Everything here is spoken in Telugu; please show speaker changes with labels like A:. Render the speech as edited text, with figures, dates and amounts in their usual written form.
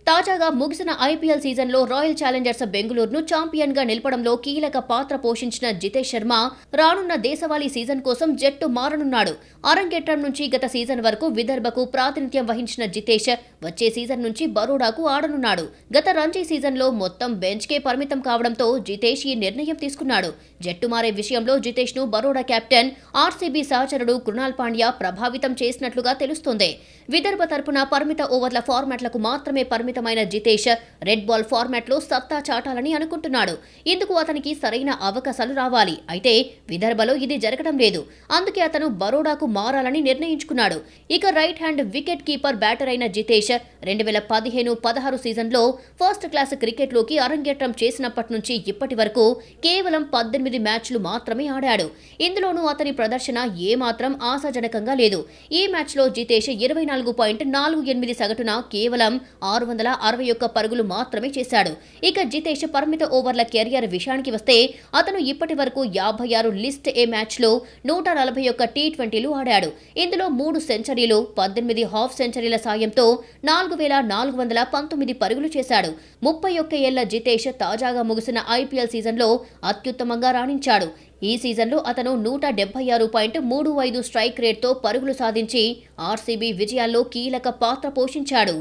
A: తాజాగా ముగిసిన ఐపీఎల్ సీజన్లో రాయల్ ఛాలెంజర్స్ బెంగళూరును ఛాంపియన్గా నిలపడంలో కీలక పాత్ర పోషించిన జితేష్ శర్మ రానున్న దేశవాళీ సీజన్ కోసం జట్టు మారనున్నాడు. అరంగేట్రం నుంచి గత సీజన్ వరకు విదర్భకు ప్రాతినిధ్యం వహించిన జితేష్ వచ్చే సీజన్ నుంచి బరోడాకు ఆడనున్నాడు. గత రంజీ సీజన్లో మొత్తం బెంచ్కే పరిమితం కావడంతో జితేష్ ఈ నిర్ణయం తీసుకున్నాడు. జట్టు మారే విషయంలో జితేష్ ను బరోడా కెప్టెన్ ఆర్సీబీ సహచరుడు కృణాల్ పాండ్యా ప్రభావితం చేసినట్లుగా తెలుస్తోంది. విదర్భ తరపున పరిమిత ఓవర్ల ఫార్మాట్లకు మాత్రమే పరిమితమైన జితేష్ రెడ్ బాల్ ఫార్మాట్లో సత్తా చాటాలని అనుకుంటున్నాడు. ఇందుకు అతనికి సరైన అవకాశాలు రావాలి. అయితే విదర్భలో ఇది జరగడం లేదు. అందుకే అతను బరోడాకు మారాలని నిర్ణయించుకున్నాడు. ఇక right hand wicket keeper batter అయిన జితేష్ 2015-16 సీజన్లో ఫస్ట్ క్లాస్ క్రికెట్లోకి అరంగేట్రం చేసినప్పటి నుంచి ఇప్పటి వరకు కేవలం 18 మ్యాచ్లు మాత్రమే ఆడాడు. ఇందులోనూ అతని ప్రదర్శన ఏమాత్రం ఆశాజనకంగా లేదు. ఈ మ్యాచ్లో జితేష్ 24.48 సగటున కేవలం 661 పరుగులు మాత్రమే చేశాడు. ఇక జితేష్ పరిమిత ఓవర్ల కెరియర్ విషయానికి వస్తే అతను ఇప్పటి వరకు 56 లిస్ట్ ఏ మ్యాచ్లో 141 టీ20లు ఆడాడు. ఇందులో 3 సెంచరీలు, 18 హాఫ్ సెంచరీల సాయంతో 4419 పరుగులు చేశాడు. 31 ఏళ్ల జితేష్ తాజాగా ముగిసిన ఐపీఎల్ సీజన్లో అత్యుత్తమంగా రాణించాడు. ఈ సీజన్లో అతను 176.35 స్ట్రైక్ రేట్తో పరుగులు సాధించి ఆర్సీబీ విజయాల్లో కీలక పాత్ర పోషించాడు.